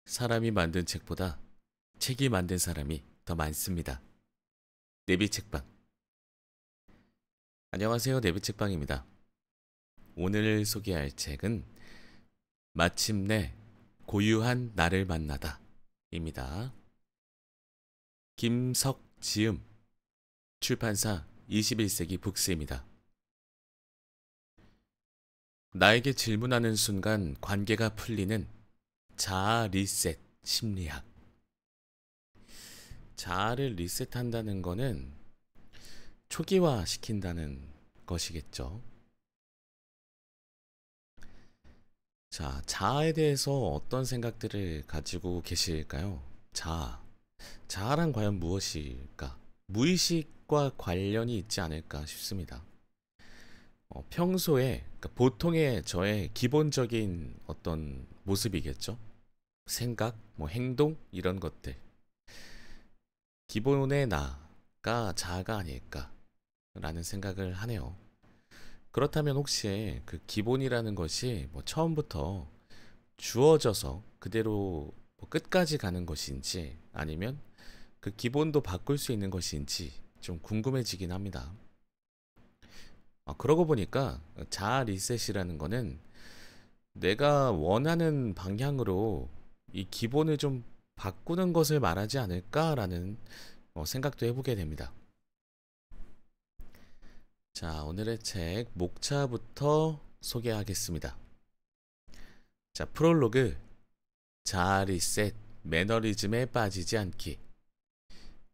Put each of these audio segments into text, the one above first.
사람이 만든 책보다 책이 만든 사람이 더 많습니다. 내비책방. 안녕하세요. 내비책방입니다. 오늘 소개할 책은 마침내 고유한 나를 만나다 입니다. 김석지음, 출판사 21세기 북스입니다. 나에게 질문하는 순간 관계가 풀리는 자아 리셋 심리학. 자아를 리셋한다는 거는 초기화 시킨다는 것이겠죠. 자, 자아에 대해서 어떤 생각들을 가지고 계실까요? 자아란 과연 무엇일까? 무의식과 관련이 있지 않을까 싶습니다. 평소에, 그러니까 보통의 저의 기본적인 어떤 모습이겠죠? 생각, 행동, 이런 것들. 기본의 나가 자아가 아닐까라는 생각을 하네요. 그렇다면 혹시 그 기본이라는 것이 처음부터 주어져서 그대로 끝까지 가는 것인지 아니면 그 기본도 바꿀 수 있는 것인지 좀 궁금해지긴 합니다. 그러고 보니까 자아 리셋이라는 거는 내가 원하는 방향으로 이 기본을 좀 바꾸는 것을 말하지 않을까라는 생각도 해보게 됩니다. 자, 오늘의 책 목차부터 소개하겠습니다. 자, 프롤로그. 자아 리셋, 매너리즘에 빠지지 않기.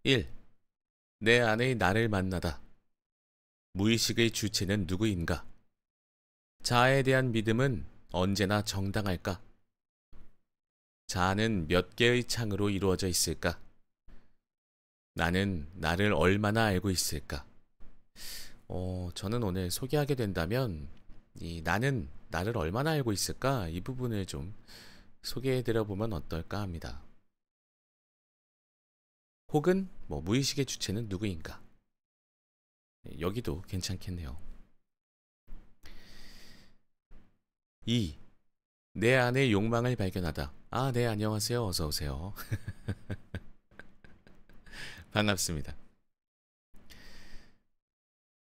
1. 내 안의 나를 만나다. 무의식의 주체는 누구인가? 자아에 대한 믿음은 언제나 정당할까? 자아는 몇 개의 창으로 이루어져 있을까? 나는 나를 얼마나 알고 있을까? 저는 오늘 소개하게 된다면 이 나는 나를 얼마나 알고 있을까? 이 부분을 좀 소개해드려 보면 어떨까 합니다. 혹은 무의식의 주체는 누구인가? 여기도 괜찮겠네요. 2. 내 안의 욕망을 발견하다. 네, 안녕하세요. 어서 오세요. 반갑습니다.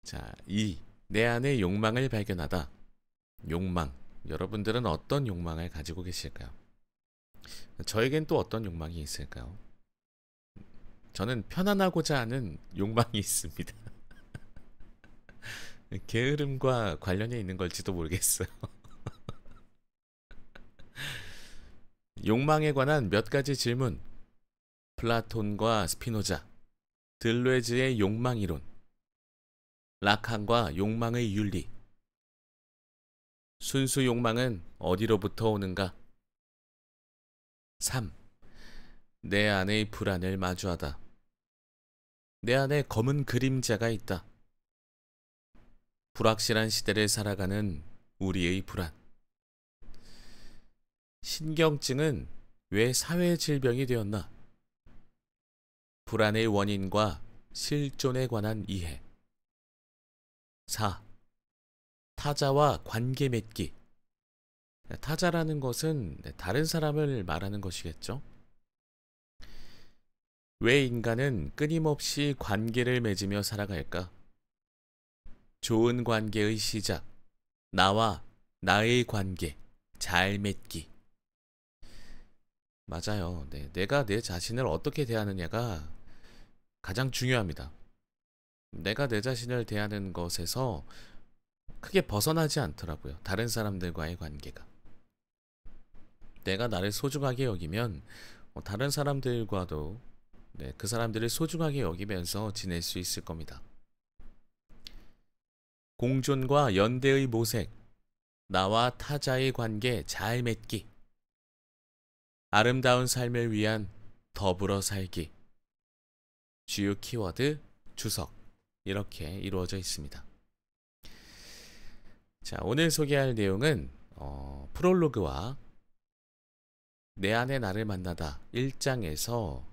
자, 2. 내 안의 욕망을 발견하다. 욕망. 여러분들은 어떤 욕망을 가지고 계실까요? 저에겐 또 어떤 욕망이 있을까요? 저는 편안하고자 하는 욕망이 있습니다. 게으름과 관련이 있는 걸지도 모르겠어요. 욕망에 관한 몇 가지 질문. 플라톤과 스피노자, 들레즈의 욕망이론, 라칸과 욕망의 윤리. 순수 욕망은 어디로부터 오는가? 3. 내 안의 불안을 마주하다. 내 안에 검은 그림자가 있다. 불확실한 시대를 살아가는 우리의 불안. 신경증은 왜 사회 질병이 되었나? 불안의 원인과 실존에 관한 이해. 4. 타자와 관계 맺기. 타자라는 것은 다른 사람을 말하는 것이겠죠. 왜 인간은 끊임없이 관계를 맺으며 살아갈까? 좋은 관계의 시작. 나와 나의 관계 잘 맺기. 맞아요. 네, 내가 내 자신을 어떻게 대하느냐가 가장 중요합니다. 내가 내 자신을 대하는 것에서 크게 벗어나지 않더라고요. 다른 사람들과의 관계가. 내가 나를 소중하게 여기면 다른 사람들과도 그 사람들을 소중하게 여기면서 지낼 수 있을 겁니다. 공존과 연대의 모색. 나와 타자의 관계 잘 맺기. 아름다운 삶을 위한 더불어 살기. 주요 키워드 주석. 이렇게 이루어져 있습니다. 자, 오늘 소개할 내용은 프롤로그와 내 안의 나를 만나다 1장에서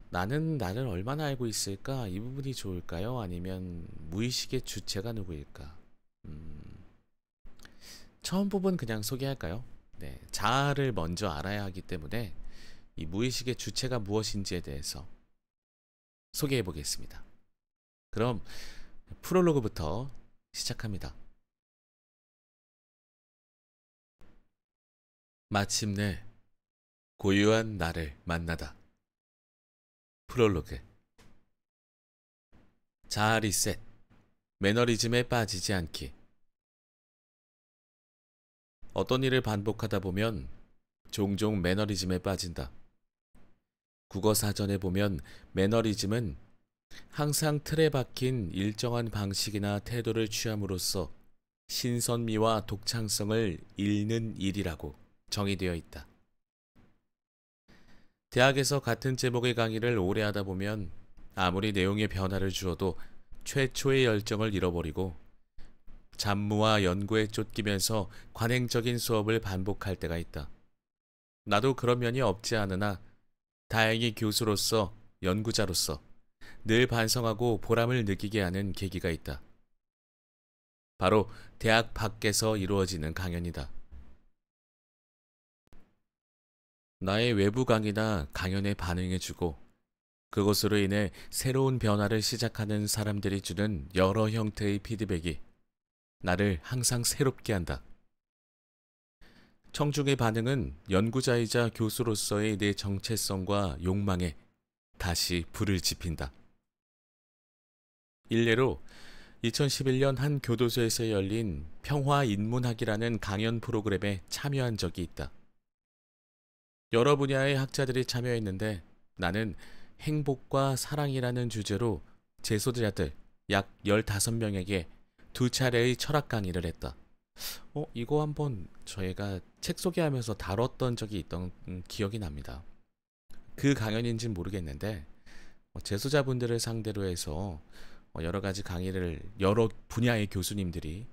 나는 나를 얼마나 알고 있을까? 이 부분이 좋을까요? 아니면 무의식의 주체가 누구일까? 처음 부분 그냥 소개할까요? 네, 자아를 먼저 알아야 하기 때문에 이 무의식의 주체가 무엇인지에 대해서 소개해 보겠습니다. 그럼 프롤로그부터 시작합니다. 마침내 고유한 나를 만나다. 프롤로그. 자아 리셋. 매너리즘에 빠지지 않기. 어떤 일을 반복하다 보면 종종 매너리즘에 빠진다. 국어 사전에 보면 매너리즘은 항상 틀에 박힌 일정한 방식이나 태도를 취함으로써 신선미와 독창성을 잃는 일이라고 정의되어 있다. 대학에서 같은 제목의 강의를 오래 하다 보면 아무리 내용에 변화를 주어도 최초의 열정을 잃어버리고 잡무와 연구에 쫓기면서 관행적인 수업을 반복할 때가 있다. 나도 그런 면이 없지 않으나 다행히 교수로서, 연구자로서 늘 반성하고 보람을 느끼게 하는 계기가 있다. 바로 대학 밖에서 이루어지는 강연이다. 나의 외부 강의나 강연에 반응해주고 그것으로 인해 새로운 변화를 시작하는 사람들이 주는 여러 형태의 피드백이 나를 항상 새롭게 한다. 청중의 반응은 연구자이자 교수로서의 내 정체성과 욕망에 다시 불을 지핀다. 일례로 2011년 한 교도소에서 열린 평화인문학이라는 강연 프로그램에 참여한 적이 있다. 여러 분야의 학자들이 참여했는데 나는 행복과 사랑이라는 주제로 재소자들 약 15명에게 두 차례의 철학 강의를 했다. 이거 한번 저희가 책 소개하면서 다뤘던 적이 있던 기억이 납니다. 그 강연인지는 모르겠는데 재소자분들을 상대로 해서 여러 가지 강의를 여러 분야의 교수님들이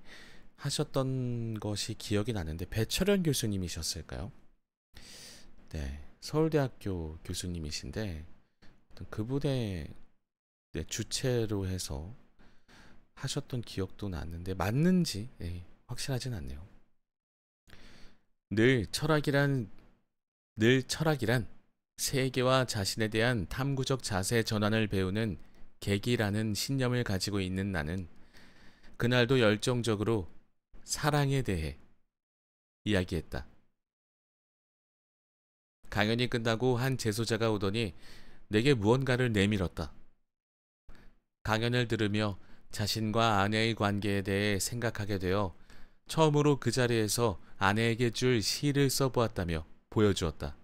하셨던 것이 기억이 나는데 배철현 교수님이셨을까요? 네, 서울대학교 교수님이신데 그분의 주체로 해서 하셨던 기억도 났는데 맞는지 확실하진 않네요. 늘 철학이란 세계와 자신에 대한 탐구적 자세 전환을 배우는 계기라는 신념을 가지고 있는 나는 그날도 열정적으로 사랑에 대해 이야기했다. 강연이 끝나고 한 재소자가 오더니 내게 무언가를 내밀었다. 강연을 들으며 자신과 아내의 관계에 대해 생각하게 되어 처음으로 그 자리에서 아내에게 줄 시를 써보았다며 보여주었다.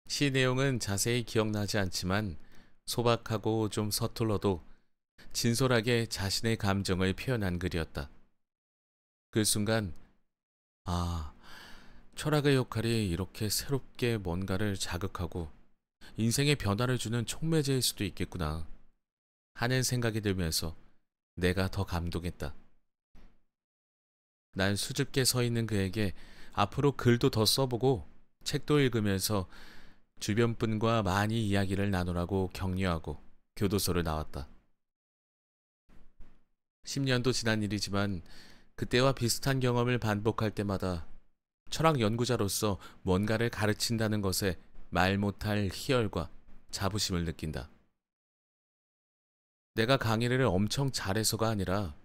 시 내용은 자세히 기억나지 않지만 소박하고 좀 서툴러도 진솔하게 자신의 감정을 표현한 글이었다. 그 순간, 철학의 역할이 이렇게 새롭게 뭔가를 자극하고 인생에 변화를 주는 촉매제일 수도 있겠구나 하는 생각이 들면서 내가 더 감동했다. 난 수줍게 서 있는 그에게 앞으로 글도 더 써보고 책도 읽으면서 주변 분과 많이 이야기를 나누라고 격려하고 교도소를 나왔다. 10년도 지난 일이지만 그때와 비슷한 경험을 반복할 때마다 철학 연구자로서 뭔가를 가르친다는 것에 말 못할 희열과 자부심을 느낀다. 내가 강의를 엄청 잘해서가 아니라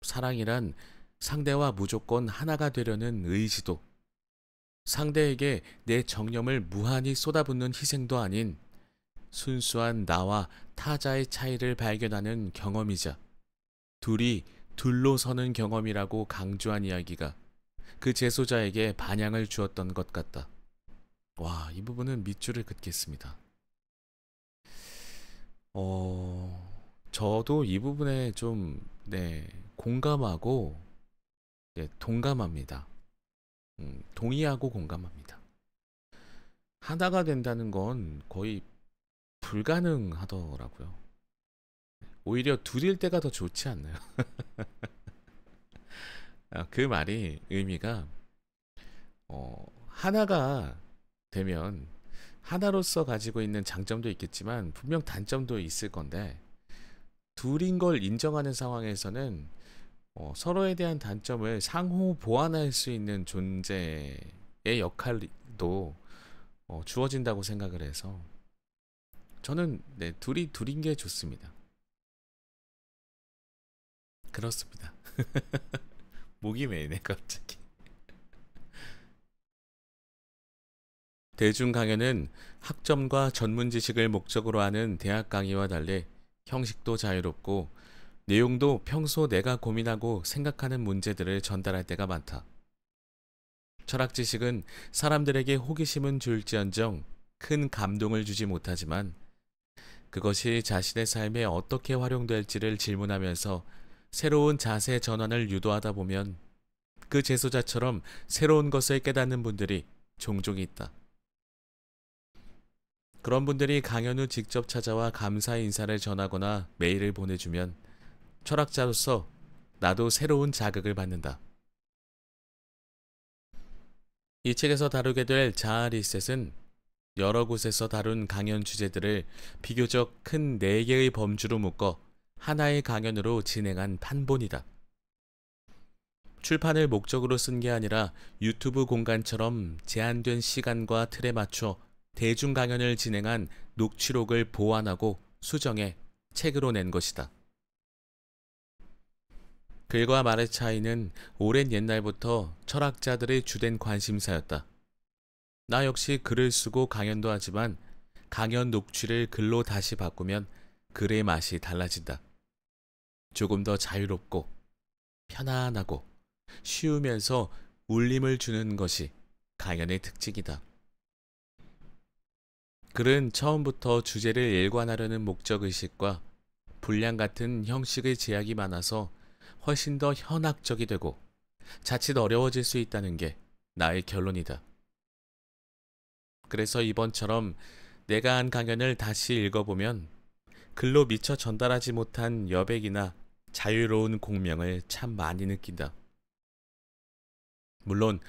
사랑이란 상대와 무조건 하나가 되려는 의지도, 상대에게 내 정념을 무한히 쏟아붓는 희생도 아닌 순수한 나와 타자의 차이를 발견하는 경험이자 둘이 둘로 서는 경험이라고 강조한 이야기가 그 재소자에게 반향을 주었던 것 같다. 와, 이 부분은 밑줄을 긋겠습니다. 저도 이 부분에 좀, 공감하고, 동감합니다. 동의하고 공감합니다. 하나가 된다는 건 거의 불가능하더라고요. 오히려 둘일 때가 더 좋지 않나요? 그 말이 의미가 하나가 되면 하나로서 가지고 있는 장점도 있겠지만 분명 단점도 있을 건데 둘인 걸 인정하는 상황에서는 서로에 대한 단점을 상호 보완할 수 있는 존재의 역할도 주어진다고 생각을 해서 저는 네, 둘이 둘인 게 좋습니다. 그렇습니다. 목이 메이네 갑자기. 대중 강연은 학점과 전문 지식을 목적으로 하는 대학 강의와 달리 형식도 자유롭고 내용도 평소 내가 고민하고 생각하는 문제들을 전달할 때가 많다. 철학 지식은 사람들에게 호기심은 줄지언정 큰 감동을 주지 못하지만 그것이 자신의 삶에 어떻게 활용될지를 질문하면서 새로운 자세 전환을 유도하다 보면 그 제소자처럼 새로운 것을 깨닫는 분들이 종종 있다. 그런 분들이 강연 후 직접 찾아와 감사 인사를 전하거나 메일을 보내주면 철학자로서 나도 새로운 자극을 받는다. 이 책에서 다루게 될 자아 리셋은 여러 곳에서 다룬 강연 주제들을 비교적 큰 4개의 범주로 묶어 하나의 강연으로 진행한 판본이다. 출판을 목적으로 쓴 게 아니라 유튜브 공간처럼 제한된 시간과 틀에 맞춰 대중 강연을 진행한 녹취록을 보완하고 수정해 책으로 낸 것이다. 글과 말의 차이는 오랜 옛날부터 철학자들의 주된 관심사였다. 나 역시 글을 쓰고 강연도 하지만 강연 녹취를 글로 다시 바꾸면 글의 맛이 달라진다. 조금 더 자유롭고 편안하고 쉬우면서 울림을 주는 것이 강연의 특징이다. 글은 처음부터 주제를 일관하려는 목적의식과 분량 같은 형식의 제약이 많아서 훨씬 더 현학적이 되고 자칫 어려워질 수 있다는 게 나의 결론이다. 그래서 이번처럼 내가 한 강연을 다시 읽어보면 글로 미처 전달하지 못한 여백이나 자유로운 공명을 참 많이 느낀다. 물론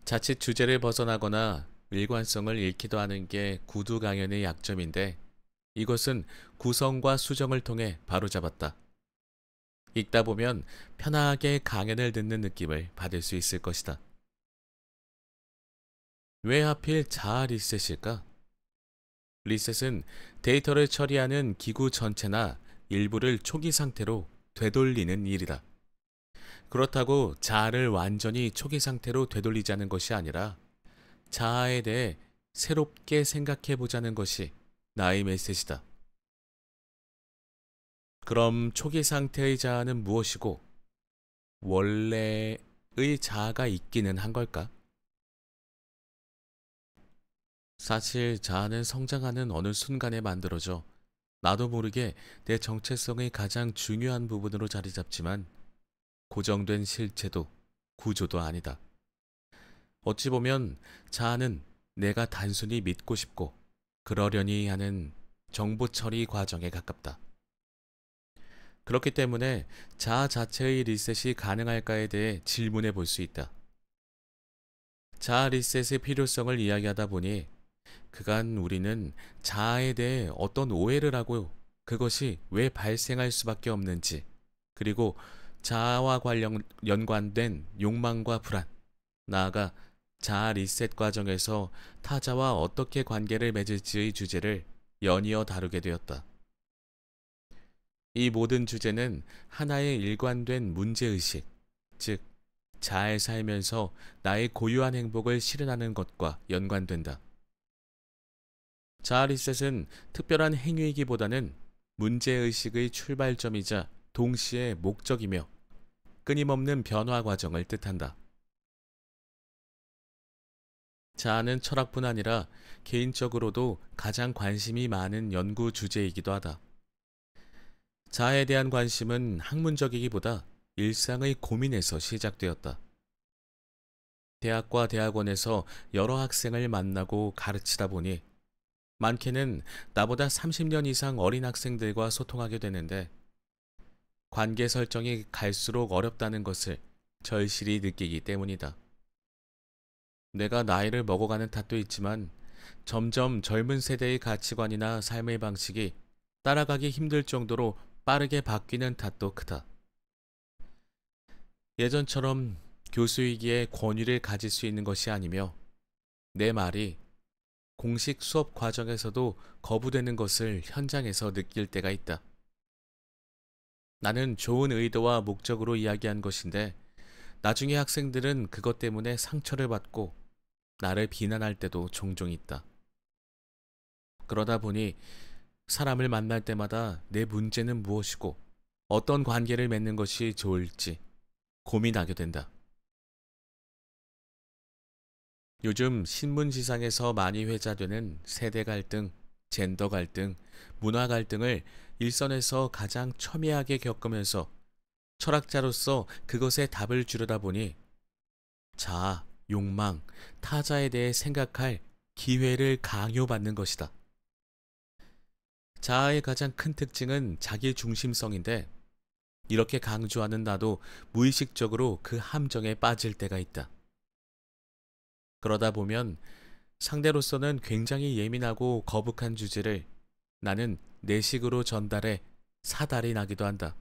자칫 주제를 벗어나거나 일관성을 잃기도 하는 게 구두 강연의 약점인데 이것은 구성과 수정을 통해 바로잡았다. 읽다 보면 편하게 강연을 듣는 느낌을 받을 수 있을 것이다. 왜 하필 자아 리셋일까? 리셋은 데이터를 처리하는 기구 전체나 일부를 초기 상태로 되돌리는 일이다. 그렇다고 자아를 완전히 초기 상태로 되돌리자는 것이 아니라 자아에 대해 새롭게 생각해 보자는 것이 나의 메시지다. 그럼 초기 상태의 자아는 무엇이고 원래의 자아가 있기는 한 걸까? 사실 자아는 성장하는 어느 순간에 만들어져 나도 모르게 내 정체성의 가장 중요한 부분으로 자리 잡지만 고정된 실체도 구조도 아니다. 어찌 보면 자아는 내가 단순히 믿고 싶고 그러려니 하는 정보 처리 과정에 가깝다. 그렇기 때문에 자아 자체의 리셋이 가능할까에 대해 질문해 볼 수 있다. 자아 리셋의 필요성을 이야기하다 보니 그간 우리는 자아에 대해 어떤 오해를 하고 그것이 왜 발생할 수밖에 없는지 그리고 자아와 연관된 욕망과 불안, 나아가 자아 리셋 과정에서 타자와 어떻게 관계를 맺을지의 주제를 연이어 다루게 되었다. 이 모든 주제는 하나의 일관된 문제의식, 즉 잘 살면서 나의 고유한 행복을 실현하는 것과 연관된다. 자아 리셋은 특별한 행위이기보다는 문제의식의 출발점이자 동시에 목적이며 끊임없는 변화 과정을 뜻한다. 자아는 철학뿐 아니라 개인적으로도 가장 관심이 많은 연구 주제이기도 하다. 자아에 대한 관심은 학문적이기보다 일상의 고민에서 시작되었다. 대학과 대학원에서 여러 학생을 만나고 가르치다 보니 많게는 나보다 30년 이상 어린 학생들과 소통하게 되는데 관계 설정이 갈수록 어렵다는 것을 절실히 느끼기 때문이다. 내가 나이를 먹어가는 탓도 있지만 점점 젊은 세대의 가치관이나 삶의 방식이 따라가기 힘들 정도로 빠르게 바뀌는 탓도 크다. 예전처럼 교수이기에 권위를 가질 수 있는 것이 아니며 내 말이 공식 수업 과정에서도 거부되는 것을 현장에서 느낄 때가 있다. 나는 좋은 의도와 목적으로 이야기한 것인데 나중에 학생들은 그것 때문에 상처를 받고 나를 비난할 때도 종종 있다. 그러다 보니 사람을 만날 때마다 내 문제는 무엇이고 어떤 관계를 맺는 것이 좋을지 고민하게 된다. 요즘 신문지상에서 많이 회자되는 세대 갈등, 젠더 갈등, 문화 갈등을 일선에서 가장 첨예하게 겪으면서 철학자로서 그것에 답을 주려다 보니 자아, 욕망, 타자에 대해 생각할 기회를 강요받는 것이다. 자아의 가장 큰 특징은 자기 중심성인데 이렇게 강조하는 나도 무의식적으로 그 함정에 빠질 때가 있다. 그러다 보면 상대로서는 굉장히 예민하고 거북한 주제를 나는 내 식으로 전달해 사달이 나기도 한다.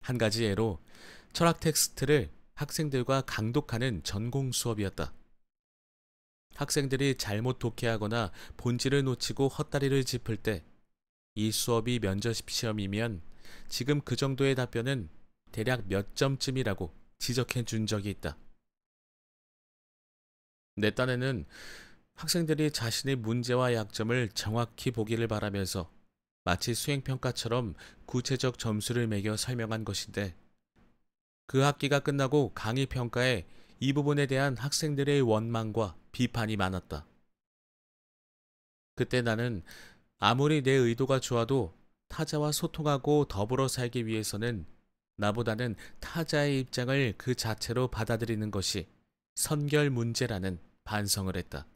한 가지 예로 철학 텍스트를 학생들과 강독하는 전공 수업이었다. 학생들이 잘못 독해하거나 본질을 놓치고 헛다리를 짚을 때 이 수업이 면접 시험이면 지금 그 정도의 답변은 대략 몇 점쯤이라고 지적해 준 적이 있다. 내 딴에는 학생들이 자신의 문제와 약점을 정확히 보기를 바라면서 마치 수행평가처럼 구체적 점수를 매겨 설명한 것인데 그 학기가 끝나고 강의 평가에 이 부분에 대한 학생들의 원망과 비판이 많았다. 그때 나는 아무리 내 의도가 좋아도 타자와 소통하고 더불어 살기 위해서는 나보다는 타자의 입장을 그 자체로 받아들이는 것이 선결 문제라는 반성을 했다.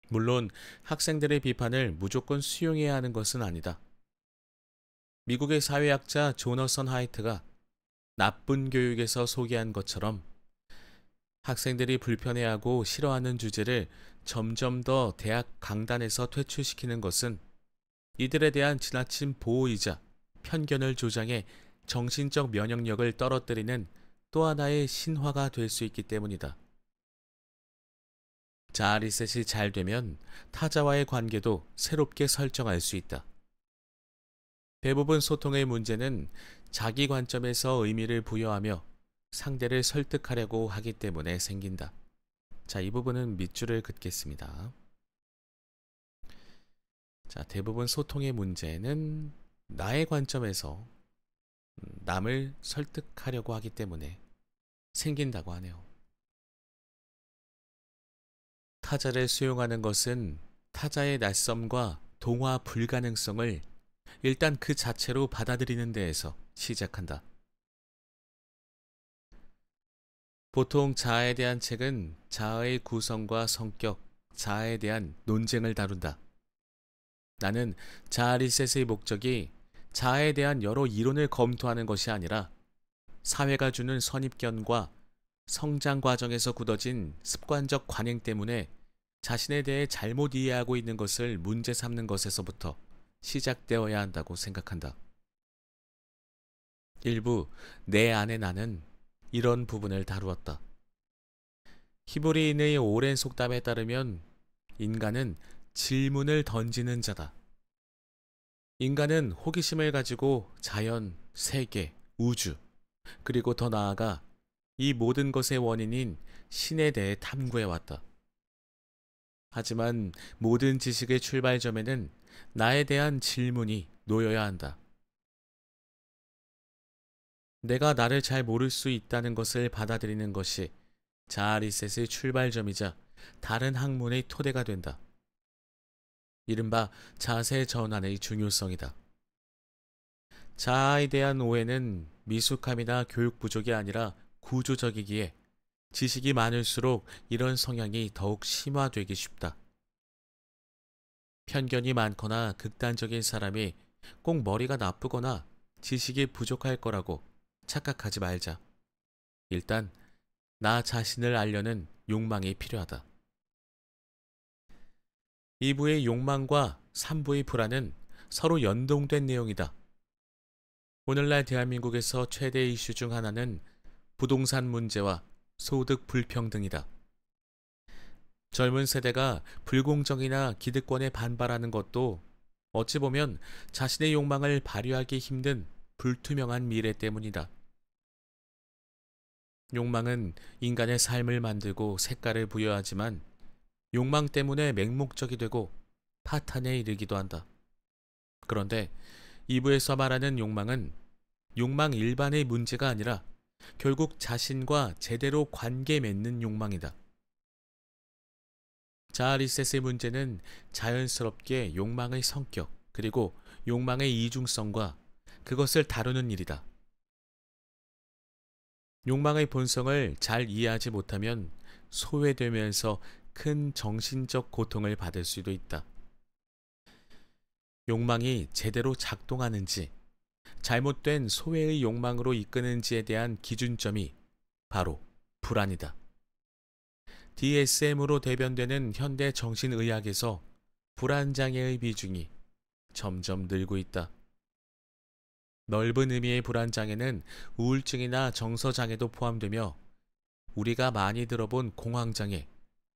물론 학생들의 비판을 무조건 수용해야 하는 것은 아니다. 미국의 사회학자 조너선 하이트가 나쁜 교육에서 소개한 것처럼 학생들이 불편해하고 싫어하는 주제를 점점 더 대학 강단에서 퇴출시키는 것은 이들에 대한 지나친 보호이자 편견을 조장해 정신적 면역력을 떨어뜨리는 또 하나의 신화가 될 수 있기 때문이다. 자아 리셋이 잘 되면 타자와의 관계도 새롭게 설정할 수 있다. 대부분 소통의 문제는 자기 관점에서 의미를 부여하며 상대를 설득하려고 하기 때문에 생긴다. 자, 이 부분은 밑줄을 긋겠습니다. 자, 대부분 소통의 문제는 나의 관점에서 남을 설득하려고 하기 때문에 생긴다고 하네요. 타자를 수용하는 것은 타자의 낯섦과 동화 불가능성을 일단 그 자체로 받아들이는 데에서 시작한다. 보통 자아에 대한 책은 자아의 구성과 성격, 자아에 대한 논쟁을 다룬다. 나는 자아 리셋의 목적이 자아에 대한 여러 이론을 검토하는 것이 아니라 사회가 주는 선입견과 성장 과정에서 굳어진 습관적 관행 때문에 자신에 대해 잘못 이해하고 있는 것을 문제 삼는 것에서부터 시작되어야 한다고 생각한다. 일부 내 안의 나는 이런 부분을 다루었다. 히브리인의 오랜 속담에 따르면 인간은 질문을 던지는 자다. 인간은 호기심을 가지고 자연, 세계, 우주, 그리고 더 나아가 이 모든 것의 원인인 신에 대해 탐구해왔다. 하지만 모든 지식의 출발점에는 나에 대한 질문이 놓여야 한다. 내가 나를 잘 모를 수 있다는 것을 받아들이는 것이 자아 리셋의 출발점이자 다른 학문의 토대가 된다. 이른바 자세 전환의 중요성이다. 자아에 대한 오해는 미숙함이나 교육 부족이 아니라 구조적이기에 지식이 많을수록 이런 성향이 더욱 심화되기 쉽다. 편견이 많거나 극단적인 사람이 꼭 머리가 나쁘거나 지식이 부족할 거라고 착각하지 말자. 일단 나 자신을 알려는 욕망이 필요하다. 2부의 욕망과 3부의 불안은 서로 연동된 내용이다. 오늘날 대한민국에서 최대 이슈 중 하나는 부동산 문제와 소득 불평등이다. 젊은 세대가 불공정이나 기득권에 반발하는 것도 어찌 보면 자신의 욕망을 발휘하기 힘든 불투명한 미래 때문이다. 욕망은 인간의 삶을 만들고 색깔을 부여하지만 욕망 때문에 맹목적이 되고 파탄에 이르기도 한다. 그런데 2부에서 말하는 욕망은 욕망 일반의 문제가 아니라 결국 자신과 제대로 관계 맺는 욕망이다. 자아 리셋의 문제는 자연스럽게 욕망의 성격, 그리고 욕망의 이중성과 그것을 다루는 일이다. 욕망의 본성을 잘 이해하지 못하면 소외되면서 큰 정신적 고통을 받을 수도 있다. 욕망이 제대로 작동하는지, 잘못된 소외의 욕망으로 이끄는지에 대한 기준점이 바로 불안이다. DSM으로 대변되는 현대 정신의학에서 불안장애의 비중이 점점 늘고 있다. 넓은 의미의 불안장애는 우울증이나 정서장애도 포함되며 우리가 많이 들어본 공황장애,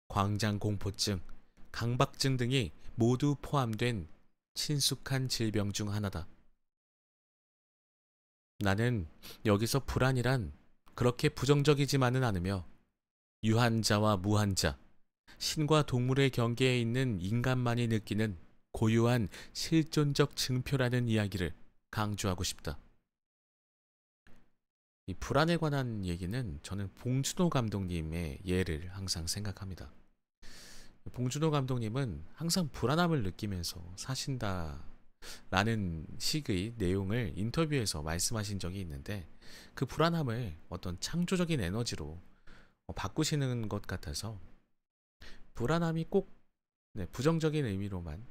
광장공포증, 강박증 등이 모두 포함된 친숙한 질병 중 하나다. 나는 여기서 불안이란 그렇게 부정적이지만은 않으며 유한자와 무한자, 신과 동물의 경계에 있는 인간만이 느끼는 고유한 실존적 증표라는 이야기를 강조하고 싶다. 이 불안에 관한 얘기는 저는 봉준호 감독님의 예를 항상 생각합니다. 봉준호 감독님은 항상 불안함을 느끼면서 사신다 라는 식의 내용을 인터뷰에서 말씀하신 적이 있는데 그 불안함을 어떤 창조적인 에너지로 바꾸시는 것 같아서 불안함이 꼭 부정적인 의미로만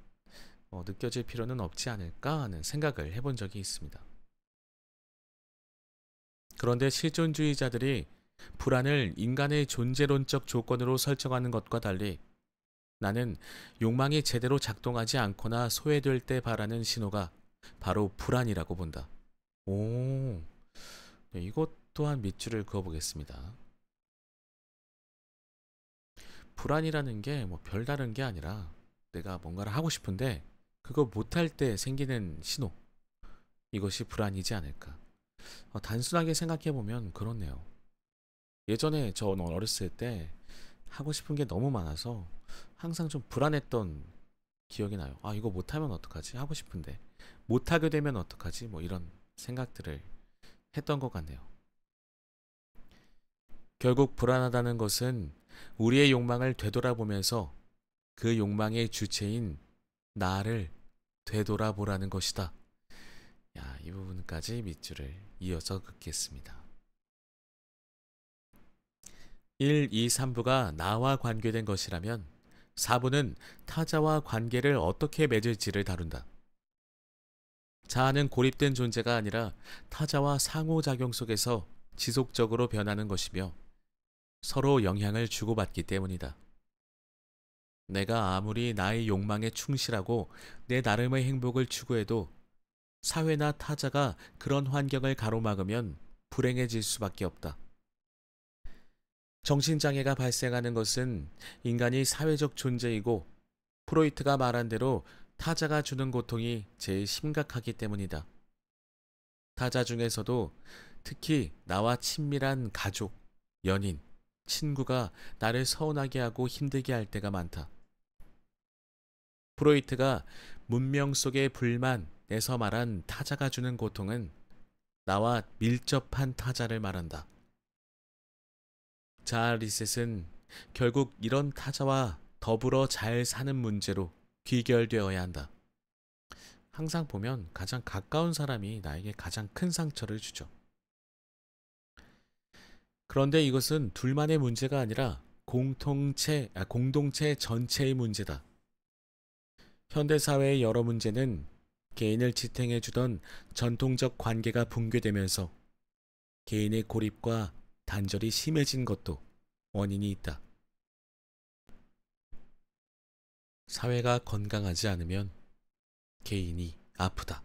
느껴질 필요는 없지 않을까 하는 생각을 해본 적이 있습니다. 그런데 실존주의자들이 불안을 인간의 존재론적 조건으로 설정하는 것과 달리 나는 욕망이 제대로 작동하지 않거나 소외될 때 바라는 신호가 바로 불안이라고 본다. 오, 이것 또한 밑줄을 그어보겠습니다. 불안이라는 게 뭐 별다른 게 아니라 내가 뭔가를 하고 싶은데 그거 못할 때 생기는 신호. 이것이 불안이지 않을까. 단순하게 생각해보면 그렇네요. 예전에 저는 어렸을 때 하고 싶은 게 너무 많아서 항상 좀 불안했던 기억이 나요. 아, 이거 못하면 어떡하지? 하고 싶은데. 못하게 되면 어떡하지? 뭐 이런 생각들을 했던 것 같네요. 결국 불안하다는 것은 우리의 욕망을 되돌아보면서 그 욕망의 주체인 나를 되돌아보라는 것이다. 야, 이 부분까지 밑줄을 이어서 긋겠습니다. 1, 2, 3부가 나와 관계된 것이라면 4부는 타자와 관계를 어떻게 맺을지를 다룬다. 자아는 고립된 존재가 아니라 타자와 상호작용 속에서 지속적으로 변하는 것이며 서로 영향을 주고받기 때문이다. 내가 아무리 나의 욕망에 충실하고 내 나름의 행복을 추구해도 사회나 타자가 그런 환경을 가로막으면 불행해질 수밖에 없다. 정신장애가 발생하는 것은 인간이 사회적 존재이고 프로이트가 말한 대로 타자가 주는 고통이 제일 심각하기 때문이다. 타자 중에서도 특히 나와 친밀한 가족, 연인, 친구가 나를 서운하게 하고 힘들게 할 때가 많다. 프로이트가 문명 속의 불만에서 말한 타자가 주는 고통은 나와 밀접한 타자를 말한다. 자아 리셋은 결국 이런 타자와 더불어 잘 사는 문제로 귀결되어야 한다. 항상 보면 가장 가까운 사람이 나에게 가장 큰 상처를 주죠. 그런데 이것은 둘만의 문제가 아니라 공동체 전체의 문제다. 현대사회의 여러 문제는 개인을 지탱해주던 전통적 관계가 붕괴되면서 개인의 고립과 단절이 심해진 것도 원인이 있다. 사회가 건강하지 않으면 개인이 아프다.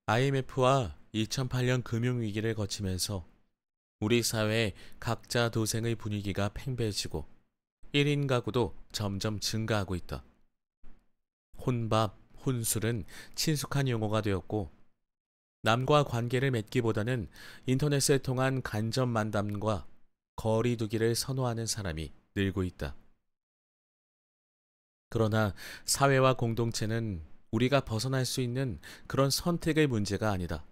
IMF와 2008년 금융위기를 거치면서 우리 사회의 각자 도생의 분위기가 팽배해지고 1인 가구도 점점 증가하고 있다. 혼밥, 혼술은 친숙한 용어가 되었고 남과 관계를 맺기보다는 인터넷을 통한 간접 만남과 거리 두기를 선호하는 사람이 늘고 있다. 그러나 사회와 공동체는 우리가 벗어날 수 있는 그런 선택의 문제가 아니다.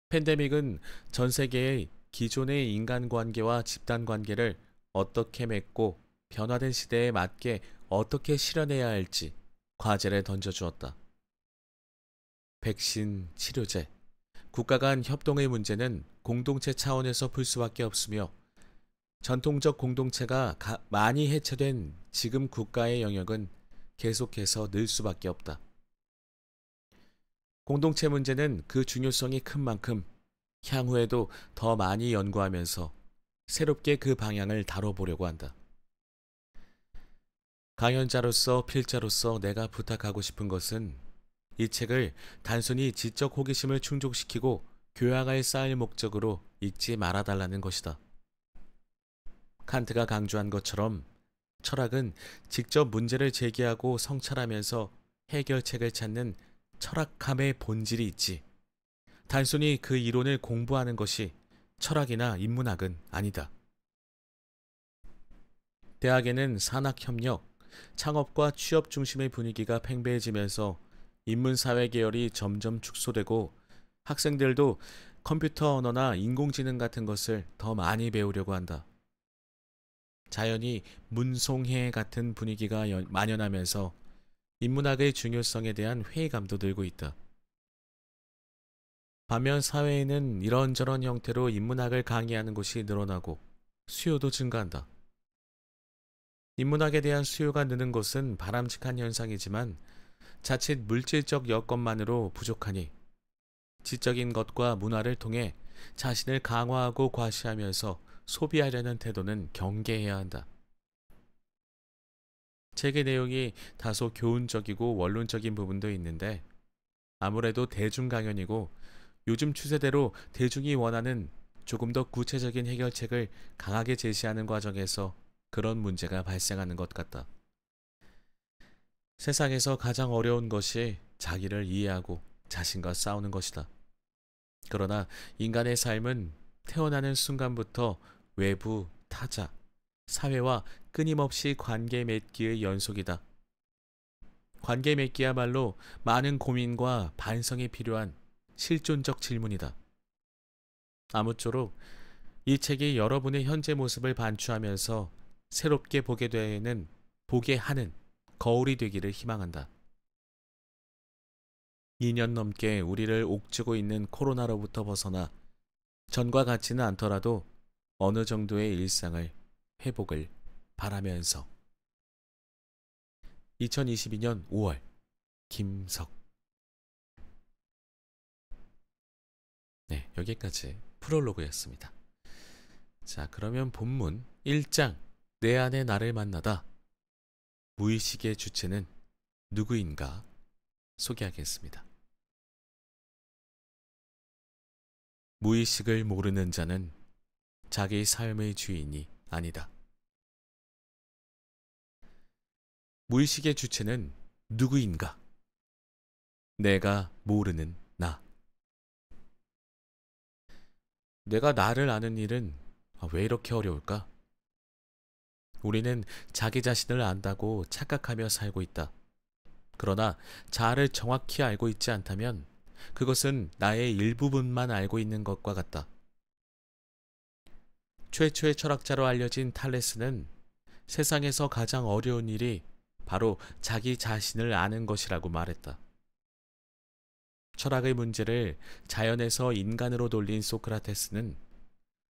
팬데믹은 전 세계의 기존의 인간관계와 집단관계를 어떻게 맺고 변화된 시대에 맞게 어떻게 실현해야 할지 과제를 던져주었다. 백신, 치료제, 국가 간 협동의 문제는 공동체 차원에서 풀 수밖에 없으며 전통적 공동체가 많이 해체된 지금 국가의 영역은 계속해서 늘 수밖에 없다. 공동체 문제는 그 중요성이 큰 만큼 향후에도 더 많이 연구하면서 새롭게 그 방향을 다뤄보려고 한다. 강연자로서 필자로서 내가 부탁하고 싶은 것은 이 책을 단순히 지적 호기심을 충족시키고 교양을 쌓을 목적으로 읽지 말아달라는 것이다. 칸트가 강조한 것처럼 철학은 직접 문제를 제기하고 성찰하면서 해결책을 찾는 철학함의 본질이 있지. 단순히 그 이론을 공부하는 것이 철학이나 인문학은 아니다. 대학에는 산학협력, 창업과 취업 중심의 분위기가 팽배해지면서 인문사회 계열이 점점 축소되고 학생들도 컴퓨터 언어나 인공지능 같은 것을 더 많이 배우려고 한다. 자연히 문송해 같은 분위기가 만연하면서 인문학의 중요성에 대한 회의감도 늘고 있다. 반면 사회에는 이런저런 형태로 인문학을 강의하는 곳이 늘어나고 수요도 증가한다. 인문학에 대한 수요가 느는 것은 바람직한 현상이지만 자칫 물질적 여건만으로 부족하니 지적인 것과 문화를 통해 자신을 강화하고 과시하면서 소비하려는 태도는 경계해야 한다. 책의 내용이 다소 교훈적이고 원론적인 부분도 있는데 아무래도 대중 강연이고 요즘 추세대로 대중이 원하는 조금 더 구체적인 해결책을 강하게 제시하는 과정에서 그런 문제가 발생하는 것 같다. 세상에서 가장 어려운 것이 자기를 이해하고 자신과 싸우는 것이다. 그러나 인간의 삶은 태어나는 순간부터 외부, 타자, 사회와 끊임없이 관계 맺기의 연속이다. 관계 맺기야말로 많은 고민과 반성이 필요한 실존적 질문이다. 아무쪼록 이 책이 여러분의 현재 모습을 반추하면서 새롭게 보게 하는 거울이 되기를 희망한다. 2년 넘게 우리를 옥죄고 있는 코로나로부터 벗어나 전과 같지는 않더라도 어느 정도의 일상을 회복을 바라면서 2022년 5월 김석. 네, 여기까지 프롤로그였습니다. 자, 그러면 본문 1장 내 안의 나를 만나다. 무의식의 주체는 누구인가 소개하겠습니다. 무의식을 모르는 자는 자기 삶의 주인이 아니다. 무의식의 주체는 누구인가? 내가 모르는 나. 내가 나를 아는 일은 왜 이렇게 어려울까? 우리는 자기 자신을 안다고 착각하며 살고 있다. 그러나 자아를 정확히 알고 있지 않다면 그것은 나의 일부분만 알고 있는 것과 같다. 최초의 철학자로 알려진 탈레스는 세상에서 가장 어려운 일이 바로 자기 자신을 아는 것이라고 말했다. 철학의 문제를 자연에서 인간으로 돌린 소크라테스는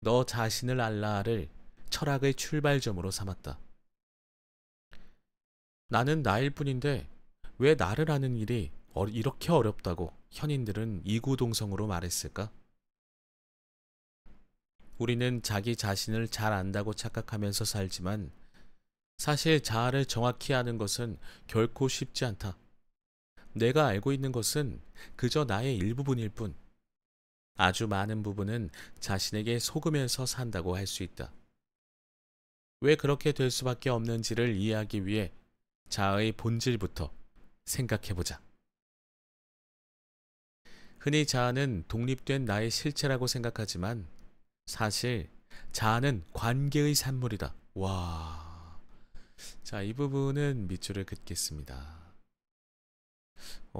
너 자신을 알라를 철학의 출발점으로 삼았다. 나는 나일 뿐인데 왜 나를 아는 일이 이렇게 어렵다고 현인들은 이구동성으로 말했을까? 우리는 자기 자신을 잘 안다고 착각하면서 살지만 사실 자아를 정확히 아는 것은 결코 쉽지 않다. 내가 알고 있는 것은 그저 나의 일부분일 뿐, 아주 많은 부분은 자신에게 속으면서 산다고 할 수 있다. 왜 그렇게 될 수밖에 없는지를 이해하기 위해 자아의 본질부터 생각해보자. 흔히 자아는 독립된 나의 실체라고 생각하지만 사실 자아는 관계의 산물이다. 와. 자, 이 부분은 밑줄을 긋겠습니다.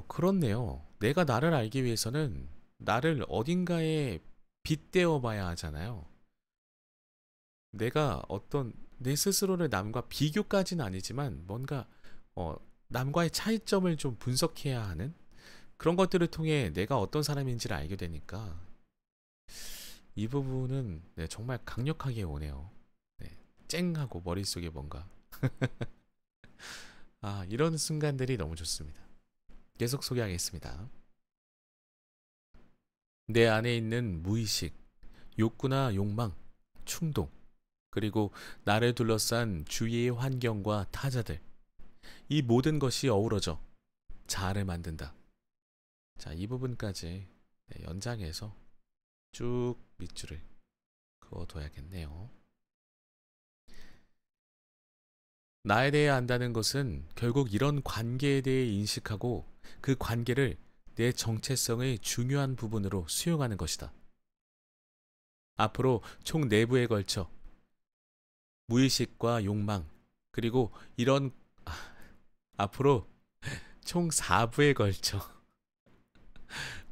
그렇네요. 내가 나를 알기 위해서는 나를 어딘가에 빗대어 봐야 하잖아요. 내가 어떤 내 스스로를 남과 비교까지는 아니지만 뭔가 어, 남과의 차이점을 좀 분석해야 하는 그런 것들을 통해 내가 어떤 사람인지를 알게 되니까 이 부분은 네, 정말 강력하게 오네요. 네, 쨍하고 머릿속에 뭔가 이런 순간들이 너무 좋습니다. 계속 소개하겠습니다. 내 안에 있는 무의식, 욕구나 욕망, 충동, 그리고 나를 둘러싼 주위의 환경과 타자들, 이 모든 것이 어우러져 자아를 만든다. 자, 이 부분까지 연장해서 쭉 밑줄을 그어둬야겠네요. 나에 대해 안다는 것은 결국 이런 관계에 대해 인식하고 그 관계를 내 정체성의 중요한 부분으로 수용하는 것이다. 앞으로 총 4부에 걸쳐 무의식과 욕망, 그리고 이런 앞으로 총 4부에 걸쳐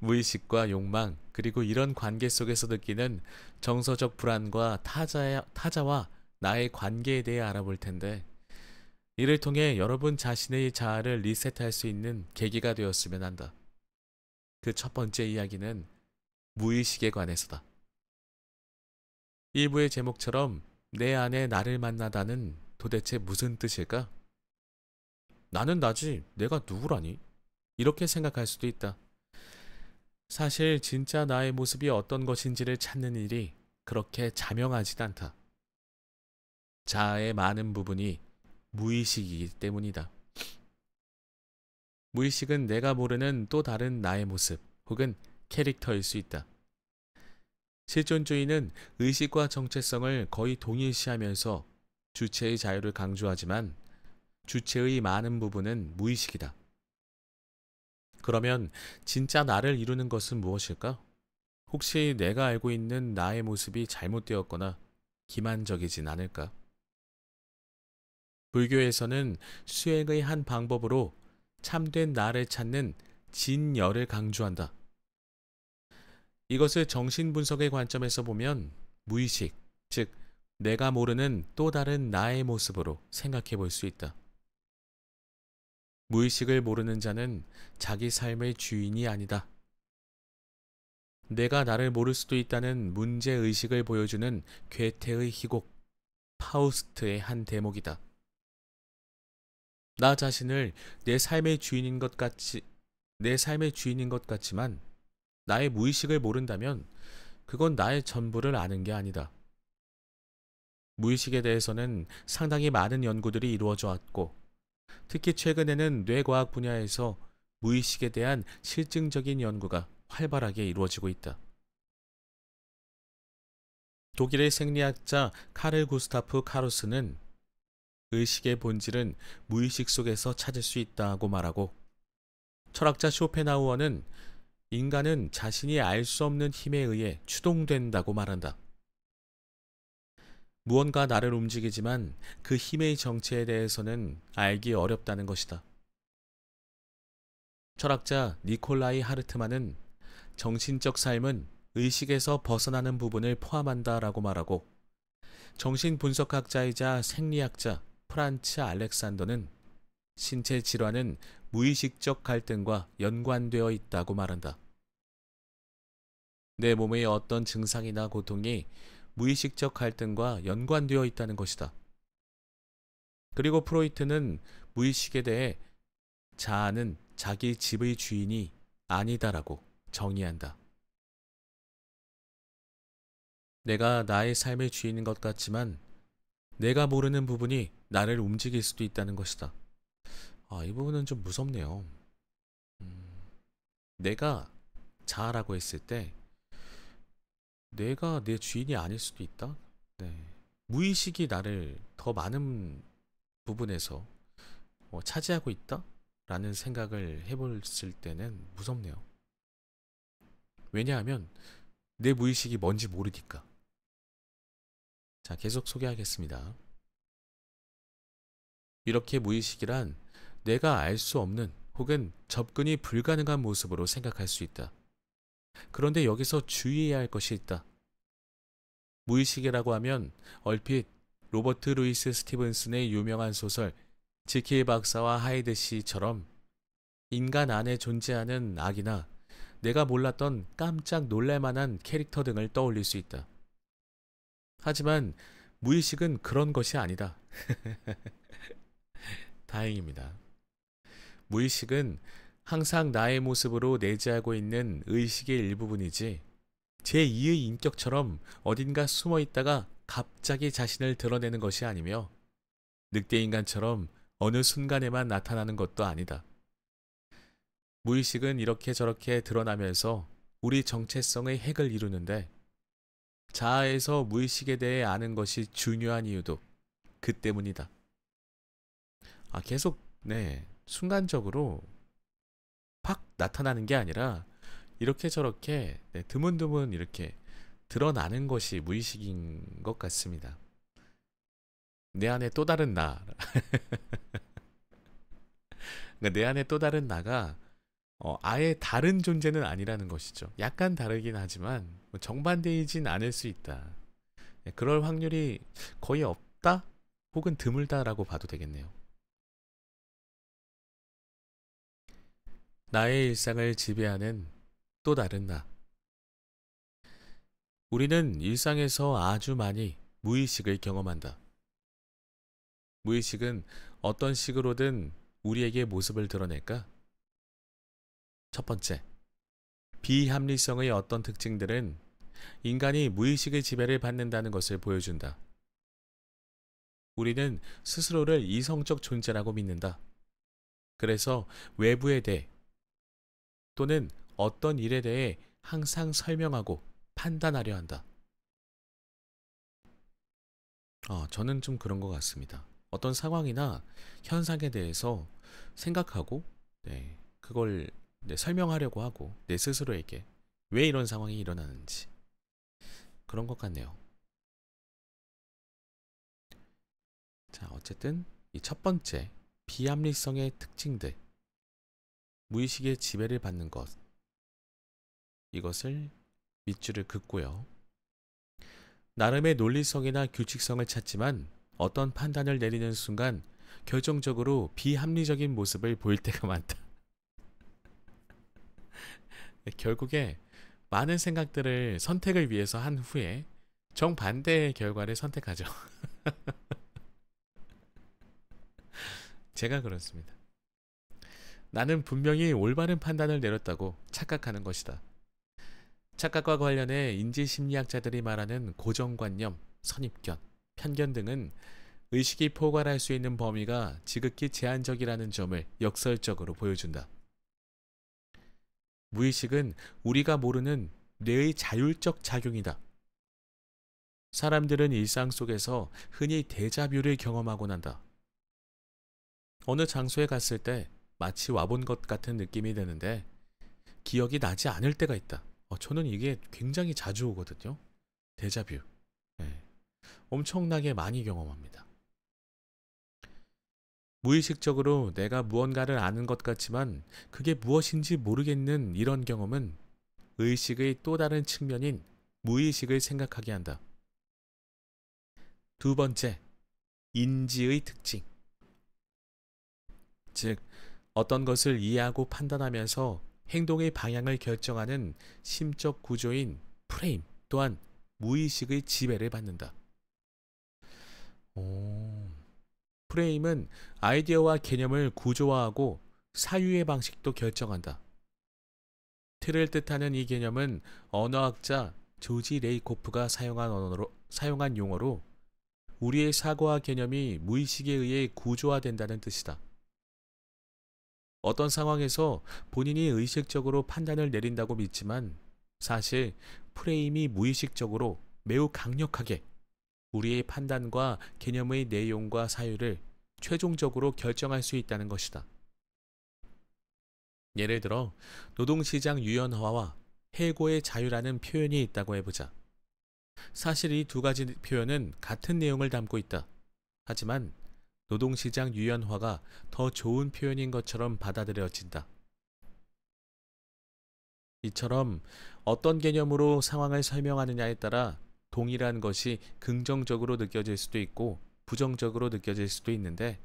무의식과 욕망, 그리고 이런 관계 속에서 느끼는 정서적 불안과 타자와 나의 관계에 대해 알아볼 텐데, 이를 통해 여러분 자신의 자아를 리셋할 수 있는 계기가 되었으면 한다. 그 첫 번째 이야기는 무의식에 관해서다. 1부의 제목처럼 내 안에 나를 만나다는 도대체 무슨 뜻일까? 나는 나지, 내가 누구라니? 이렇게 생각할 수도 있다. 사실 진짜 나의 모습이 어떤 것인지를 찾는 일이 그렇게 자명하진 않다. 자아의 많은 부분이 무의식이기 때문이다. 무의식은 내가 모르는 또 다른 나의 모습 혹은 캐릭터일 수 있다. 실존주의는 의식과 정체성을 거의 동일시하면서 주체의 자유를 강조하지만 주체의 많은 부분은 무의식이다. 그러면 진짜 나를 이루는 것은 무엇일까? 혹시 내가 알고 있는 나의 모습이 잘못되었거나 기만적이진 않을까? 불교에서는 수행의 한 방법으로 참된 나를 찾는 진여를 강조한다. 이것을 정신분석의 관점에서 보면 무의식, 즉 내가 모르는 또 다른 나의 모습으로 생각해 볼 수 있다. 무의식을 모르는 자는 자기 삶의 주인이 아니다. 내가 나를 모를 수도 있다는 문제의식을 보여주는 괴테의 희곡, 파우스트의 한 대목이다. 나 자신을 내 삶의 주인인 것 같지만 나의 무의식을 모른다면 그건 나의 전부를 아는 게 아니다. 무의식에 대해서는 상당히 많은 연구들이 이루어져 왔고, 특히 최근에는 뇌과학 분야에서 무의식에 대한 실증적인 연구가 활발하게 이루어지고 있다. 독일의 생리학자 카를 구스타프 카루스는 의식의 본질은 무의식 속에서 찾을 수 있다고 말하고, 철학자 쇼펜하우어는 인간은 자신이 알 수 없는 힘에 의해 추동된다고 말한다. 무언가 나를 움직이지만 그 힘의 정체에 대해서는 알기 어렵다는 것이다. 철학자 니콜라이 하르트만은 정신적 삶은 의식에서 벗어나는 부분을 포함한다라고 말하고, 정신분석학자이자 생리학자 프란츠 알렉산더는 신체 질환은 무의식적 갈등과 연관되어 있다고 말한다. 내 몸의 어떤 증상이나 고통이 무의식적 갈등과 연관되어 있다는 것이다. 그리고 프로이트는 무의식에 대해 자아는 자기 집의 주인이 아니다라고 정의한다. 내가 나의 삶의 주인인 것 같지만 내가 모르는 부분이 나를 움직일 수도 있다는 것이다. 이 부분은 좀 무섭네요. 내가 자아라고 했을 때 내가 내 주인이 아닐 수도 있다. 네. 무의식이 나를 더 많은 부분에서 차지하고 있다? 라는 생각을 해봤을 때는 무섭네요. 왜냐하면 내 무의식이 뭔지 모르니까. 자, 계속 소개하겠습니다. 이렇게 무의식이란 내가 알 수 없는 혹은 접근이 불가능한 모습으로 생각할 수 있다. 그런데 여기서 주의해야 할 것이 있다. 무의식이라고 하면 얼핏 로버트 루이스 스티븐슨의 유명한 소설 지킬 박사와 하이드 씨처럼 인간 안에 존재하는 악이나 내가 몰랐던 깜짝 놀랄만한 캐릭터 등을 떠올릴 수 있다. 하지만 무의식은 그런 것이 아니다. 다행입니다. 무의식은 항상 나의 모습으로 내재하고 있는 의식의 일부분이지 제2의 인격처럼 어딘가 숨어 있다가 갑자기 자신을 드러내는 것이 아니며 늑대인간처럼 어느 순간에만 나타나는 것도 아니다. 무의식은 이렇게 저렇게 드러나면서 우리 정체성의 핵을 이루는데 자아에서 무의식에 대해 아는 것이 중요한 이유도 그 때문이다. 계속 순간적으로 팍 나타나는 게 아니라 이렇게 저렇게 드문드문 이렇게 드러나는 것이 무의식인 것 같습니다. 내 안에 또 다른 나. 그러니까 내 안에 또 다른 나가 아예 다른 존재는 아니라는 것이죠. 약간 다르긴 하지만 정반대이진 않을 수 있다. 그럴 확률이 거의 없다 혹은 드물다라고 봐도 되겠네요. 나의 일상을 지배하는 또 다른 나. 우리는 일상에서 아주 많이 무의식을 경험한다. 무의식은 어떤 식으로든 우리에게 모습을 드러낼까? 첫 번째, 비합리성의 어떤 특징들은 인간이 무의식의 지배를 받는다는 것을 보여준다. 우리는 스스로를 이성적 존재라고 믿는다. 그래서 외부에 대해 또는 어떤 일에 대해 항상 설명하고 판단하려 한다. 저는 좀 그런 것 같습니다. 어떤 상황이나 현상에 대해서 생각하고, 그걸 설명하려고 하고, 내 스스로에게 왜 이런 상황이 일어나는지. 그런 것 같네요. 자, 어쨌든 이 첫 번째, 비합리성의 특징들. 무의식의 지배를 받는 것. 이것을 밑줄을 긋고요. 나름의 논리성이나 규칙성을 찾지만 어떤 판단을 내리는 순간 결정적으로 비합리적인 모습을 보일 때가 많다. 결국에 많은 생각들을 선택을 위해서 한 후에 정반대의 결과를 선택하죠. 제가 그렇습니다. 나는 분명히 올바른 판단을 내렸다고 착각하는 것이다. 착각과 관련해 인지심리학자들이 말하는 고정관념, 선입견, 편견 등은 의식이 포괄할 수 있는 범위가 지극히 제한적이라는 점을 역설적으로 보여준다. 무의식은 우리가 모르는 뇌의 자율적 작용이다. 사람들은 일상 속에서 흔히 데자뷰를 경험하곤 한다. 어느 장소에 갔을 때 마치 와본 것 같은 느낌이 드는데 기억이 나지 않을 때가 있다. 저는 이게 굉장히 자주 오거든요. 데자뷰. 엄청나게 많이 경험합니다. 무의식적으로 내가 무언가를 아는 것 같지만 그게 무엇인지 모르겠는 이런 경험은 의식의 또 다른 측면인 무의식을 생각하게 한다. 두 번째, 인지의 특징. 즉, 어떤 것을 이해하고 판단하면서 행동의 방향을 결정하는 심적 구조인 프레임 또한 무의식의 지배를 받는다. 프레임은 아이디어와 개념을 구조화하고 사유의 방식도 결정한다. 틀을 뜻하는 이 개념은 언어학자 조지 레이코프가 사용한 용어로 우리의 사고와 개념이 무의식에 의해 구조화된다는 뜻이다. 어떤 상황에서 본인이 의식적으로 판단을 내린다고 믿지만 사실 프레임이 무의식적으로 매우 강력하게 우리의 판단과 개념의 내용과 사유를 최종적으로 결정할 수 있다는 것이다. 예를 들어 노동시장 유연화와 해고의 자유라는 표현이 있다고 해보자. 사실 이 두 가지 표현은 같은 내용을 담고 있다. 하지만 노동시장 유연화가 더 좋은 표현인 것처럼 받아들여진다. 이처럼 어떤 개념으로 상황을 설명하느냐에 따라 동일한 것이 긍정적으로 느껴질 수도 있고 부정적으로 느껴질 수도 있는데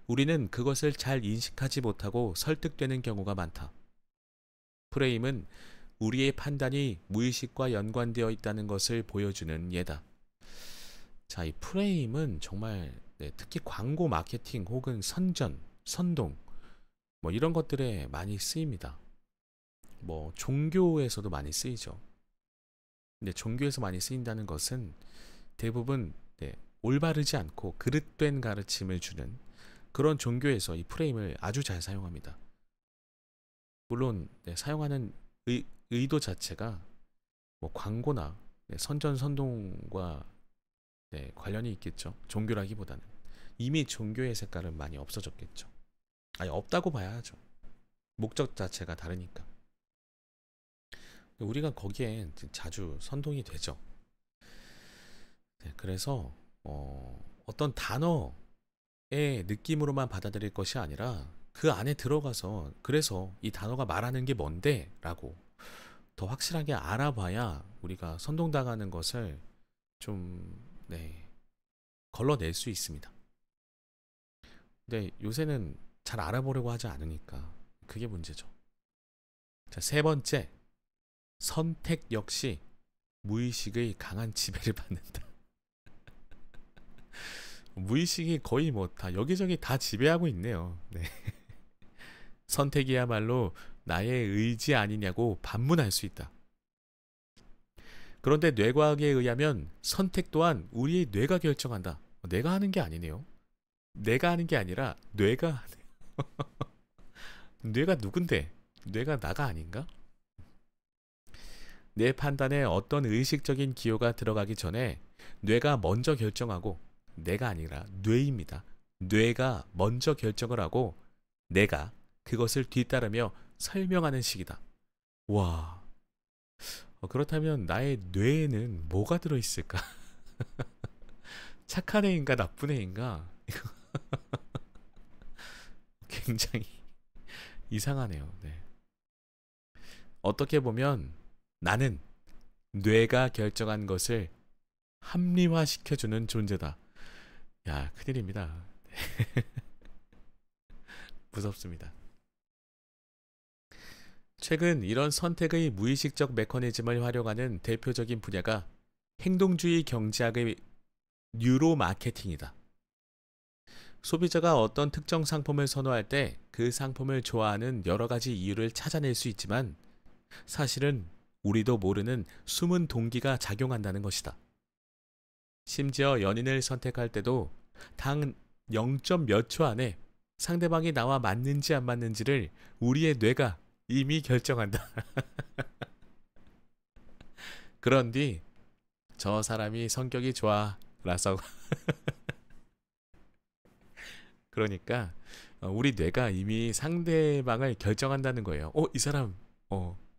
우리는 그것을 잘 인식하지 못하고 설득되는 경우가 많다. 프레임은 우리의 판단이 무의식과 연관되어 있다는 것을 보여주는 예다. 자, 이 프레임은 정말 특히 광고 마케팅 혹은 선전, 선동 뭐 이런 것들에 많이 쓰입니다. 뭐 종교에서도 많이 쓰이죠. 근데 종교에서 많이 쓰인다는 것은 대부분 올바르지 않고 그릇된 가르침을 주는 그런 종교에서 이 프레임을 아주 잘 사용합니다. 물론 사용하는 의도 자체가 뭐 광고나 선전 선동과 관련이 있겠죠. 종교라기보다는 이미 종교의 색깔은 많이 없어졌겠죠. 아니 없다고 봐야 하죠. 목적 자체가 다르니까. 우리가 거기에 자주 선동이 되죠. 그래서 어떤 단어의 느낌으로만 받아들일 것이 아니라 그 안에 들어가서 그래서 이 단어가 말하는 게 뭔데? 라고 더 확실하게 알아봐야 우리가 선동당하는 것을 좀 걸러낼 수 있습니다. 근데 요새는 잘 알아보려고 하지 않으니까 그게 문제죠. 자, 세 번째, 선택 역시 무의식의 강한 지배를 받는다. 무의식이 거의 뭐 다 여기저기 다 지배하고 있네요. 네. 선택이야말로 나의 의지 아니냐고 반문할 수 있다. 그런데 뇌과학에 의하면 선택 또한 우리의 뇌가 결정한다. 내가 하는 게 아니네요. 내가 하는 게 아니라 뇌가 하네요. 뇌가 누군데? 뇌가 나가 아닌가? 내 판단에 어떤 의식적인 기호가 들어가기 전에 뇌가 먼저 결정하고 내가 아니라 뇌입니다. 뇌가 먼저 결정을 하고 내가 그것을 뒤따르며 설명하는 식이다. 와, 그렇다면 나의 뇌에는 뭐가 들어있을까? 착한 애인가 나쁜 애인가? 굉장히 이상하네요. 네. 어떻게 보면 나는 뇌가 결정한 것을 합리화시켜주는 존재다. 야, 큰일입니다. 무섭습니다. 최근 이런 선택의 무의식적 메커니즘을 활용하는 대표적인 분야가 행동주의 경제학의 뉴로마케팅이다. 소비자가 어떤 특정 상품을 선호할 때 그 상품을 좋아하는 여러 가지 이유를 찾아낼 수 있지만 사실은 우리도 모르는 숨은 동기가 작용한다는 것이다. 심지어 연인을 선택할 때도 단 0. 몇 초 안에 상대방이 나와 맞는지 안 맞는지를 우리의 뇌가 이미 결정한다. 그런 뒤 저 사람이 성격이 좋아 라서 그러니까 우리 뇌가 이미 상대방을 결정한다는 거예요.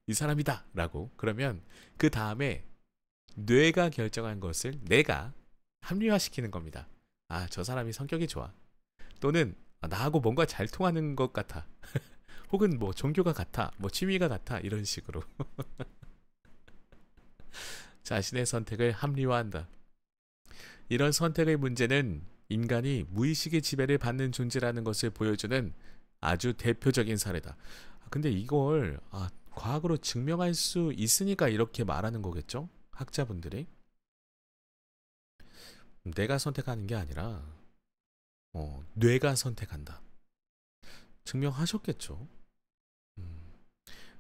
이 사람이다 라고. 그러면 그 다음에 뇌가 결정한 것을 내가 합리화시키는 겁니다. 아, 저 사람이 성격이 좋아. 또는 나하고 뭔가 잘 통하는 것 같아. 혹은 뭐 종교가 같아, 뭐 취미가 같아, 이런 식으로 자신의 선택을 합리화한다. 이런 선택의 문제는 인간이 무의식의 지배를 받는 존재라는 것을 보여주는 아주 대표적인 사례다. 근데 이걸 과학으로 증명할 수 있으니까 이렇게 말하는 거겠죠? 학자분들이. 내가 선택하는 게 아니라 뇌가 선택한다. 증명하셨겠죠?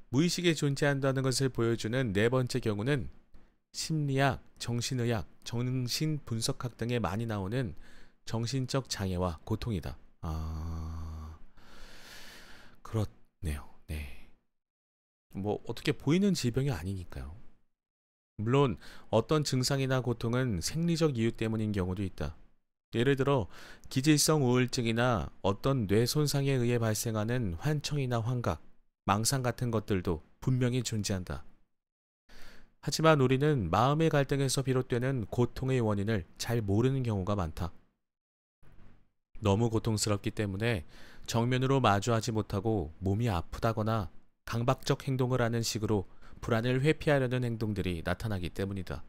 무의식에 존재한다는 것을 보여주는 네 번째 경우는 심리학, 정신의학, 정신분석학 등에 많이 나오는 정신적 장애와 고통이다. 네요. 네. 뭐 어떻게 보이는 질병이 아니니까요. 물론 어떤 증상이나 고통은 생리적 이유 때문인 경우도 있다. 예를 들어 기질성 우울증이나 어떤 뇌 손상에 의해 발생하는 환청이나 환각, 망상 같은 것들도 분명히 존재한다. 하지만 우리는 마음의 갈등에서 비롯되는 고통의 원인을 잘 모르는 경우가 많다. 너무 고통스럽기 때문에 정면으로 마주하지 못하고 몸이 아프다거나 강박적 행동을 하는 식으로 불안을 회피하려는 행동들이 나타나기 때문이다.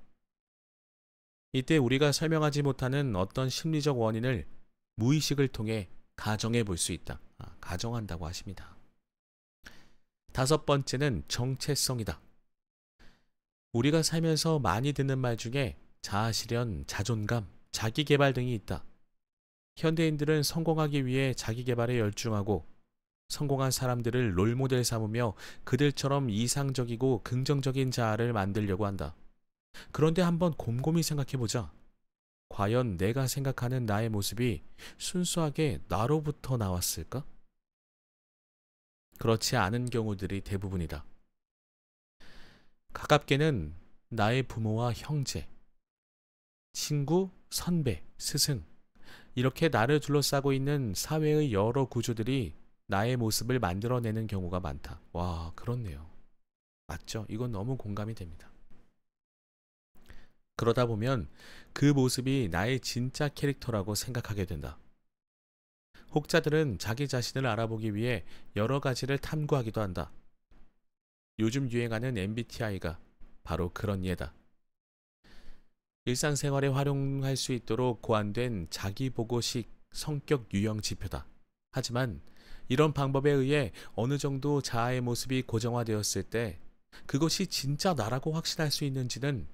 이때 우리가 설명하지 못하는 어떤 심리적 원인을 무의식을 통해 가정해 볼 수 있다. 가정한다고 하십니다. 다섯 번째는 정체성이다. 우리가 살면서 많이 듣는 말 중에 자아실현, 자존감, 자기계발 등이 있다. 현대인들은 성공하기 위해 자기계발에 열중하고 성공한 사람들을 롤모델 삼으며 그들처럼 이상적이고 긍정적인 자아를 만들려고 한다. 그런데 한번 곰곰이 생각해보자. 과연 내가 생각하는 나의 모습이 순수하게 나로부터 나왔을까? 그렇지 않은 경우들이 대부분이다. 가깝게는 나의 부모와 형제, 친구, 선배, 스승, 이렇게 나를 둘러싸고 있는 사회의 여러 구조들이 나의 모습을 만들어내는 경우가 많다. 와, 그렇네요. 맞죠? 이건 너무 공감이 됩니다. 그러다 보면 그 모습이 나의 진짜 캐릭터라고 생각하게 된다. 혹자들은 자기 자신을 알아보기 위해 여러 가지를 탐구하기도 한다. 요즘 유행하는 MBTI가 바로 그런 예다. 일상생활에 활용할 수 있도록 고안된 자기보고식 성격 유형 지표다. 하지만 이런 방법에 의해 어느 정도 자아의 모습이 고정화되었을 때 그것이 진짜 나라고 확신할 수 있는지는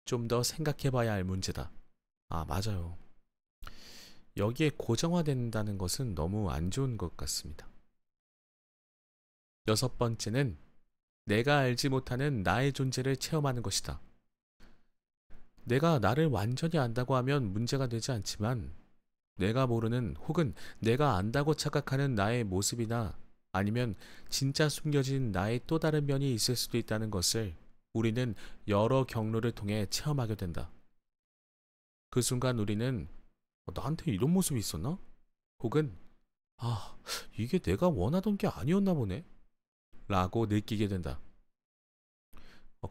좀 더 생각해 봐야 할 문제다. 맞아요. 여기에 고정화된다는 것은 너무 안 좋은 것 같습니다. 여섯 번째는 내가 알지 못하는 나의 존재를 체험하는 것이다. 내가 나를 완전히 안다고 하면 문제가 되지 않지만 내가 모르는 혹은 내가 안다고 착각하는 나의 모습이나 아니면 진짜 숨겨진 나의 또 다른 면이 있을 수도 있다는 것을 우리는 여러 경로를 통해 체험하게 된다. 그 순간 우리는 나한테 이런 모습이 있었나? 혹은 이게 내가 원하던 게 아니었나 보네? 라고 느끼게 된다.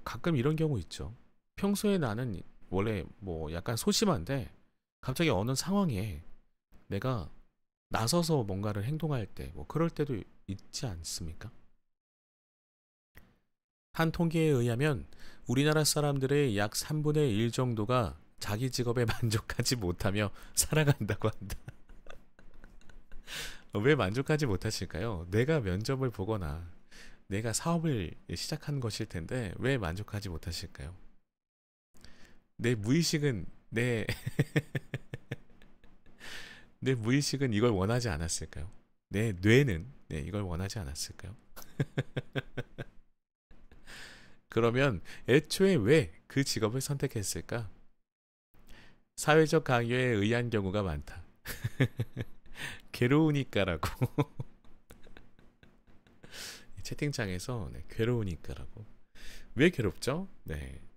가끔 이런 경우 있죠. 평소에 나는 원래 뭐 약간 소심한데 갑자기 어느 상황에 내가 나서서 뭔가를 행동할 때 뭐 그럴 때도 있지 않습니까? 한 통계에 의하면 우리나라 사람들의 약 3분의 1 정도가 자기 직업에 만족하지 못하며 살아간다고 한다. 왜 만족하지 못하실까요? 내가 면접을 보거나 내가 사업을 시작한 것일 텐데 왜 만족하지 못하실까요? 내 무의식은 내 무의식은 이걸 원하지 않았을까요? 내 뇌는 이걸 원하지 않았을까요? 그러면 애초에 왜 그 직업을 선택했을까? 사회적 강요에 의한 경우가 많다. 괴로우니까라고. 채팅창에서 괴로우니까라고. 왜 괴롭죠?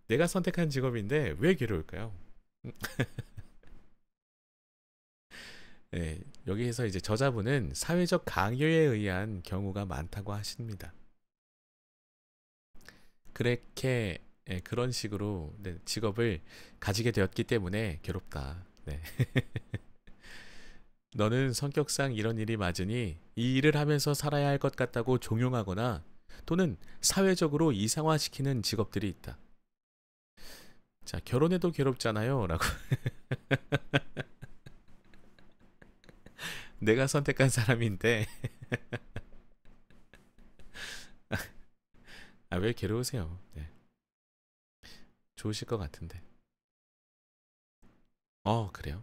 내가 선택한 직업인데 왜 괴로울까요? 여기에서 이제 저자분은 사회적 강요에 의한 경우가 많다고 하십니다. 그렇게 그런 식으로 직업을 가지게 되었기 때문에 괴롭다. 너는 성격상 이런 일이 맞으니 이 일을 하면서 살아야 할 것 같다고 종용하거나 또는 사회적으로 이상화시키는 직업들이 있다. 자, 결혼해도 괴롭잖아요. 라고. 내가 선택한 사람인데 왜 괴로우세요? 좋으실 것 같은데. 그래요?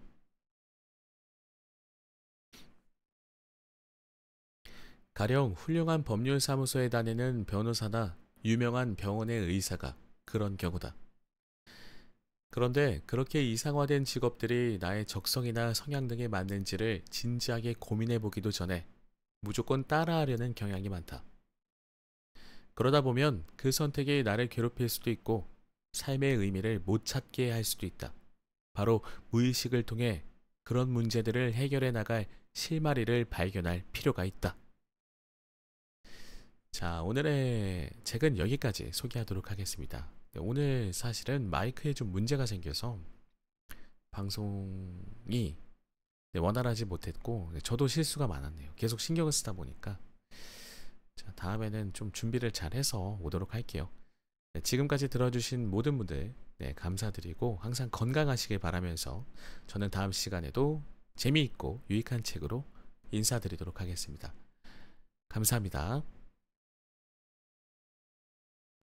가령 훌륭한 법률사무소에 다니는 변호사나 유명한 병원의 의사가 그런 경우다. 그런데 그렇게 이상화된 직업들이 나의 적성이나 성향 등에 맞는지를 진지하게 고민해 보기도 전에 무조건 따라하려는 경향이 많다. 그러다 보면 그 선택이 나를 괴롭힐 수도 있고 삶의 의미를 못 찾게 할 수도 있다. 바로 무의식을 통해 그런 문제들을 해결해 나갈 실마리를 발견할 필요가 있다. 자, 오늘의 책은 여기까지 소개하도록 하겠습니다. 네, 오늘 사실은 마이크에 좀 문제가 생겨서 방송이 원활하지 못했고 저도 실수가 많았네요. 계속 신경을 쓰다 보니까. 자, 다음에는 좀 준비를 잘 해서 오도록 할게요. 네, 지금까지 들어주신 모든 분들 감사드리고 항상 건강하시길 바라면서 저는 다음 시간에도 재미있고 유익한 책으로 인사드리도록 하겠습니다. 감사합니다.